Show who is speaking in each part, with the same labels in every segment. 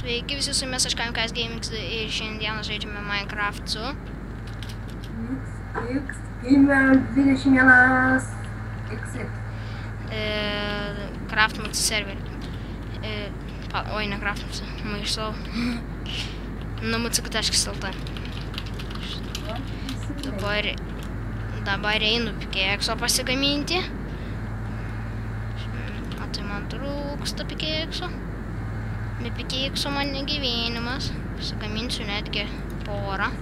Speaker 1: Sveiki visi, su jumis aš KMKS Gaming ir šiandieną žaidžiame Minecraft su
Speaker 2: X21XX.
Speaker 1: Craft multiserverį. Oi, ne Craft, maišau. Namucik.lt. Dabar einu pikėkso pasigaminti. O tai man trūksta pikėkso. Be pikėkso man negyvenimas. Pasigaminsiu netgi porą.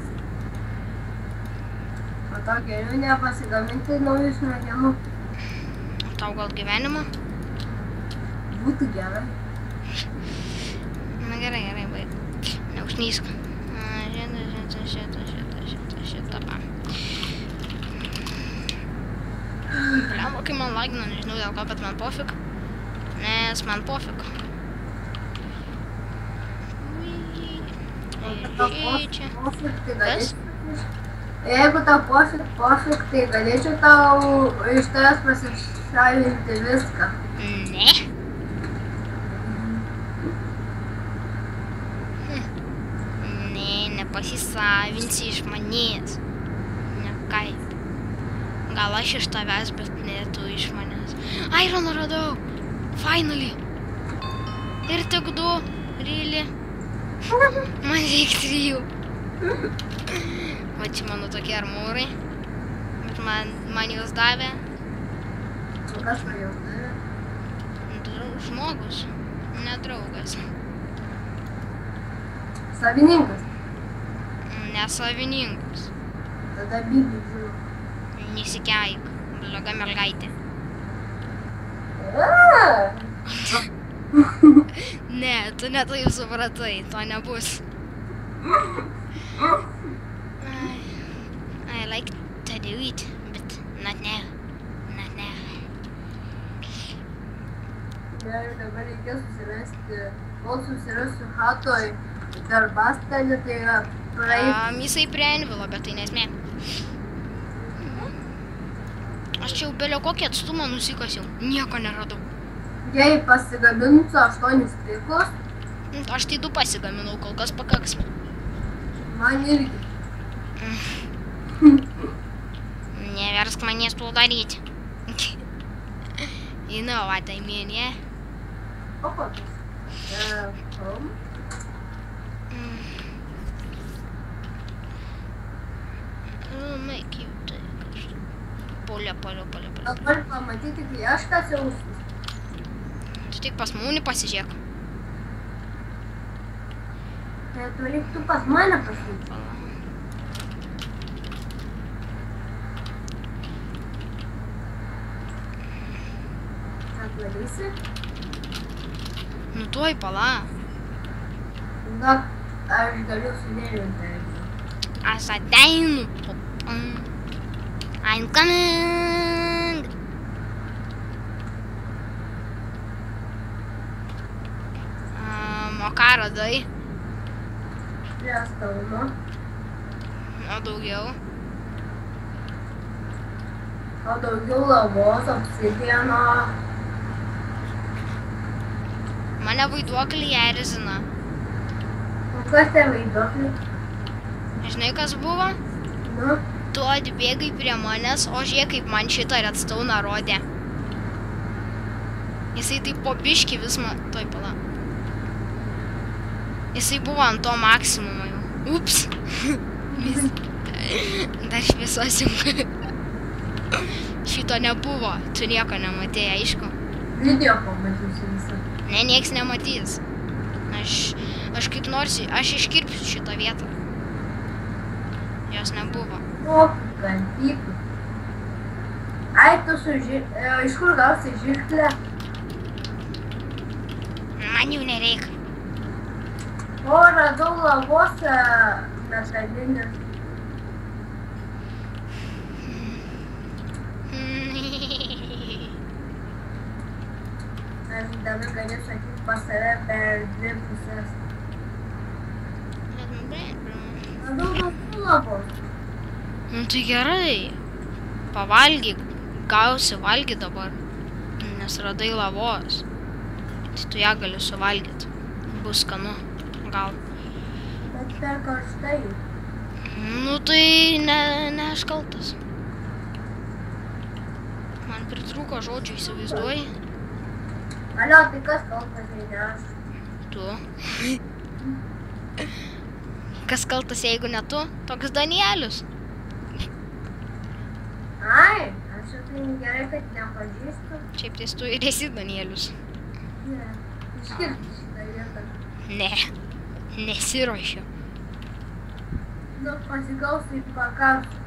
Speaker 2: O tau geriau nepasigaminti naujų smegenų.
Speaker 1: O tau gal gyvenimą?
Speaker 2: Būtų gerai.
Speaker 1: Na gerai, baig. Neužnysk. Šitą pa. Blemba, kai man lagina, nežinau dėl ko, bet man pofik. Nes man pofik.
Speaker 2: Jeigu tau pofik, tai galėčiau tau iš tavęs pasišalinti viską.
Speaker 1: Ne. Ne, nepasisavinsi iš manęs. Ne kaip. Gal aš iš tavęs, bet ne tu iš manęs. Ironą radau! Finally! Ir tik 2, really? Man reikia 3. Va čia mano tokie armūrai. Bet man juos davė.
Speaker 2: O kas man juos davė?
Speaker 1: Žmogus, ne draugas.
Speaker 2: Savininkas?
Speaker 1: Ne savininkas.
Speaker 2: Tada Bibi žinau.
Speaker 1: Nesikeik, bloga mergaitė. Ne, tu ne taip supratai, to nebus. I like to do it, but not now. Not now.
Speaker 2: Dabar reikės susirasti, kol susirasiu hatoj darbastalį, tai yra praeiti.
Speaker 1: Jisai prie Envilo, bet tai nesmė. Aš čia jau belio kokį atstumą nusikasiau, nieko neradau.
Speaker 2: Jei pasigaminsiu 8 strikus.
Speaker 1: Aš tai 2 pasigaminau, kol kas pakaks.
Speaker 2: Man irgi.
Speaker 1: Neversk manęs to daryti. You know what I mean, yeah?
Speaker 2: O kokius?
Speaker 1: Make you take. Polė.
Speaker 2: Dabar pamatyti, kai aš kasiausius.
Speaker 1: Tu tik pas mūnį pasižiūrėk.
Speaker 2: Tai tu reiktų pas mane pasižiūrėti. Atvalysi?
Speaker 1: Nu tuoj pala.
Speaker 2: Gal aš galiu sudėlinti.
Speaker 1: Aš ateinu. I'm coming. O ką radai?
Speaker 2: Prie stauno.
Speaker 1: O daugiau?
Speaker 2: O daugiau lavos, obsidieno.
Speaker 1: Mane vaiduokliai erzina.
Speaker 2: O kas tie vaiduokliai?
Speaker 1: Žinai, kas buvo?
Speaker 2: Nu?
Speaker 1: Tu atbėgai prie manęs, o žiūrėk, kaip man šitą redstone rodė. Jisai taip po biškį vis man... Tuoj pala. Jisai buvo ant to maksimumo jau. Ups. Dar šviesuosim. Šito nebuvo. Tu nieko nematėjai, aišku.
Speaker 2: Video pamatysiu visą.
Speaker 1: Ne, nieks nematys. Aš kaip nors... Aš iškirpsiu šitą vietą. Jos nebuvo.
Speaker 2: O, gantytų. Ai, tu iš kur gausi žirklę?
Speaker 1: Man jau nereikia.
Speaker 2: O, radau lavos metalinės. Aš dabar galiu sakyti pas save per 2 pusės. Radau lavos.
Speaker 1: Nu tai gerai. Pavalgyk. Gausi valgyt dabar. Nes radai lavos. Tai tu ją gali suvalgyti. Bus skanu. Gal.
Speaker 2: Bet per karštai.
Speaker 1: Nu tai ne aš kaltas. Man pritrūko žodžių, įsivaizduoji?
Speaker 2: Alio, tai kas kaltas, jei ne aš?
Speaker 1: Tu. Kas kaltas, jeigu ne tu? Toks Danielius.
Speaker 2: Ai, aš jau tai gerai, kad nepažįstu.
Speaker 1: Šiaip ties tu ir esi Danielius.
Speaker 2: Ne, iškirpti šitą vietą.
Speaker 1: Ne, nesiruošiu.
Speaker 2: Nu, pasigausiu ir pakarsiu.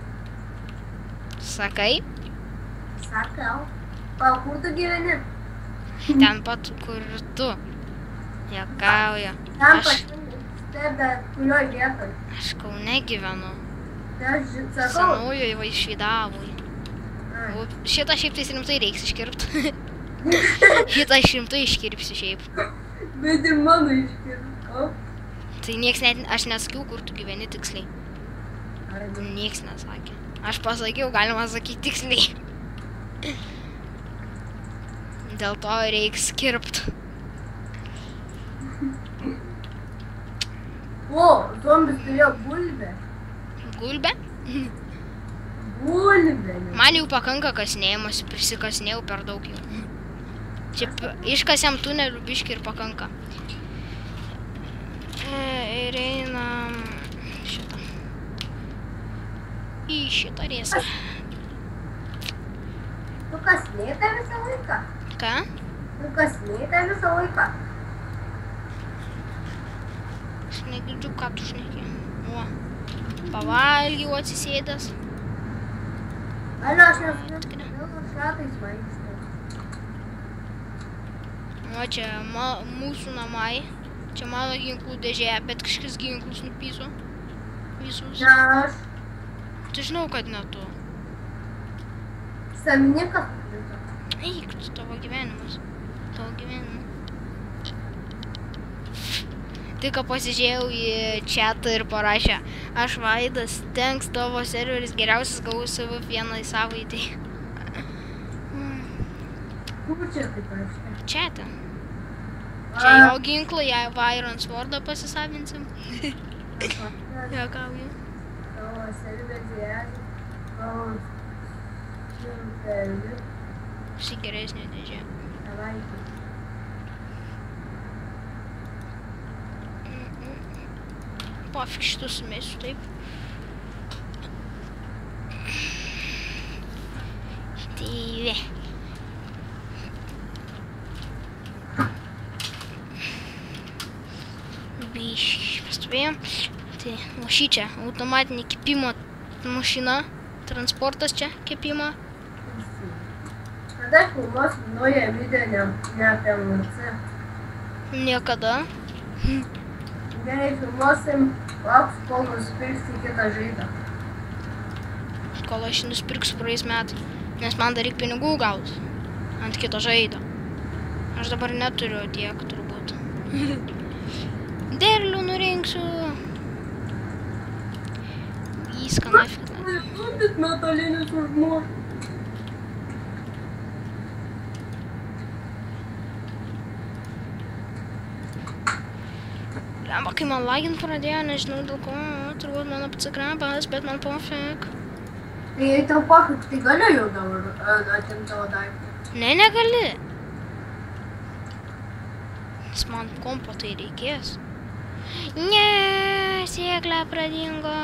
Speaker 1: Sakai,
Speaker 2: Sakau. O kur tu gyveni?
Speaker 1: ten pat, kur tu. Juokauju.
Speaker 2: Ten
Speaker 1: Aš
Speaker 2: pačiame, bet kurioj vietoj.
Speaker 1: Kaune gyvenu.
Speaker 2: Tai aš sakau.
Speaker 1: Senųjų Vaišvydavui.
Speaker 2: Ai.
Speaker 1: O šitą šiaip tais rimtai reiks iškirpt. Šitą aš rimtai iškirpsiu šiaip.
Speaker 2: Bet ir mano iškirpau.
Speaker 1: Tai nieks net, aš nesakiau, kur tu gyveni tiksliai. Nieks nesakė. Aš pasakiau, galima sakyti tiksliai. Dėl to reiks kirpt.
Speaker 2: O, zombis turėjo bulvę.
Speaker 1: Gulbė?
Speaker 2: Bulvę.
Speaker 1: Man jau pakanka kasinėjimas, prisikasinėjau per daug jau. Čia iškasiam tunelių biškį ir pakanka. Ir einam šitą. Į šitą riesą.
Speaker 2: Tu kasinėjai tą visą laiką?
Speaker 1: Ką?
Speaker 2: Tu kasinėjai tą visą laiką?
Speaker 1: Aš negirdžiu, ką tu šneki. O, pavalgiau atsisėdęs.
Speaker 2: Alio, aš nesuprantu, kodėl tu šratais vaikštai.
Speaker 1: O čia mūsų namai. Čia mano ginklų dėžė, bet kažkas ginklus nupyso. Visus.
Speaker 2: Ne aš.
Speaker 1: Tai žinau, kad ne tu.
Speaker 2: Savininkas nukrito.
Speaker 1: Eik, tu tavo gyvenimas. Tavo gyvenimas. Tik ką pasižiūrėjau į chatą ir parašė: aš Vaidas, tenks tavo serveris geriausias, gavau savo vienai savaitai.
Speaker 2: Kur čia taip parašė?
Speaker 1: Chatą. Čia jo ginklą, jei Iron Swordą pasisavinsim. Juokauju.
Speaker 2: Tavo serveris geriausias. Tavo serveris.
Speaker 1: Ši geresnė dėžė.
Speaker 2: Savaitė.
Speaker 1: Pofik šitų sumėsiu, taip. Tyvė. Biškį pastovėjom. Tai va šį čia, automatinė kepimo mašina. Transportas čia, kepimo.
Speaker 2: Kada filmuosim naują video ne apie MC?
Speaker 1: Niekada.
Speaker 2: Gerai, filmuosim, lauks, kol nusipirksi kitą žaidą.
Speaker 1: Kol aš nusipirksiu praeis metai. Nes man dar reikia pinigų gauti ant kito žaido. Aš dabar neturiu tiek, turbūt. Derlių nurinksiu. Viską nafik.
Speaker 2: Turit metalinius užmuš.
Speaker 1: Lemba, kai man lagint pradėjo, nežinau dėl ko, turbūt mano pats ekranas, bet man pofik.
Speaker 2: Tai jei tau pofik, tai galiu jau dabar atimti tavo daiktą.
Speaker 1: Ne, negali. Nes man kompo tai reikės. Ne, sėklė pradingo.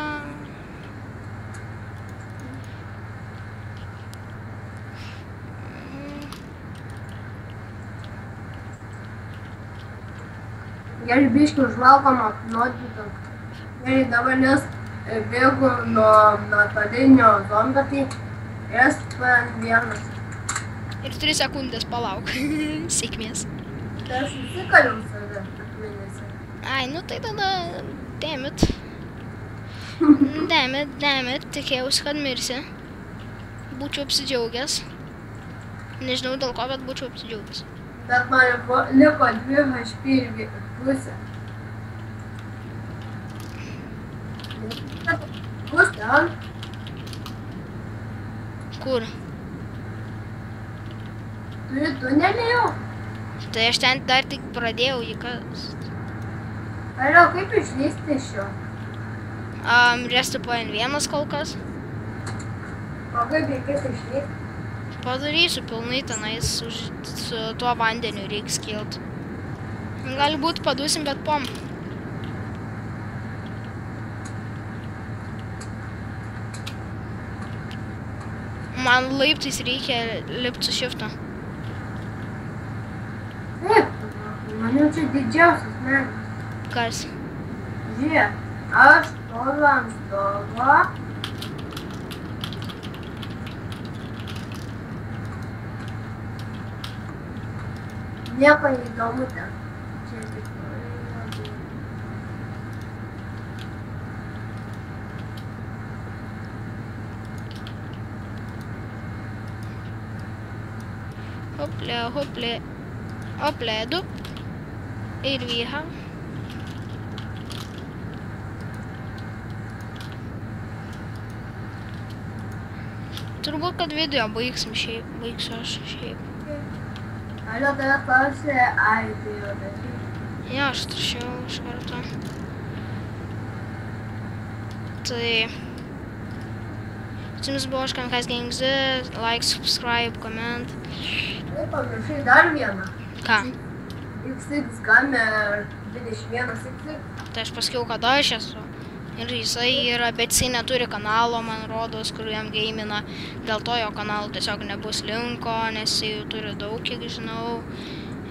Speaker 2: Gerai, biškį užvalgom apnuodytą. Gerai, dabar nes bėgu nuo metalinio zombio, tai SP1.
Speaker 1: Ir 3 sekundės palauk. Sėkmės.
Speaker 2: Tai aš įsikaliau save akmenėse.
Speaker 1: Ai, nu tai tada, dammit. Dammit, tikėjausi, kad mirsi. Būčiau apsidžiaugęs. Nežinau dėl ko, bet būčiau apsidžiaugęs.
Speaker 2: Bet man liko 2 HP ir pusė. Kus ten?
Speaker 1: Kur?
Speaker 2: Turi tunelį jau?
Speaker 1: Tai aš ten dar tik pradėjau jį kast.
Speaker 2: Alio, kaip išlysti iš jo?
Speaker 1: Resti po N1 kol kas.
Speaker 2: O kaip reikės išlysti?
Speaker 1: Padarysiu pilnai tenais, su tuo vandeniu reiks kilt. Gali būt padusim, bet pom. Man laiptais reikia lipti su shiftu.
Speaker 2: Taip, man jau čia didžiausias menas.
Speaker 1: Kas?
Speaker 2: Žiūrėk, aš stoviu ant stogo. Nieko neįdomu ten. Čia tik norėjau.
Speaker 1: Hople, hople. Hople, dup. Ir vi her. Turbūt, kad video baigsiu aš šiaip.
Speaker 2: Alio, tave klausė, ai, tai jau dažnai.
Speaker 1: Jo, aš trašiau iš karto. Tai... Su jumis buvo aš Kamikazė Gaming Z, like, subscribe, comment.
Speaker 2: Tai pamiršai dar vieną.
Speaker 1: Ką?
Speaker 2: XX Gamer 21XX.
Speaker 1: Tai aš pasakiau, kad aš esu. Ir jisai yra, bet jisai neturi kanalo, man rodos, kur jam gamina. Dėl to jo kanalo tiesiog nebus linko, nes jisai jų turi daug, kiek žinau.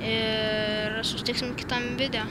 Speaker 1: Ir susitiksim kitam video.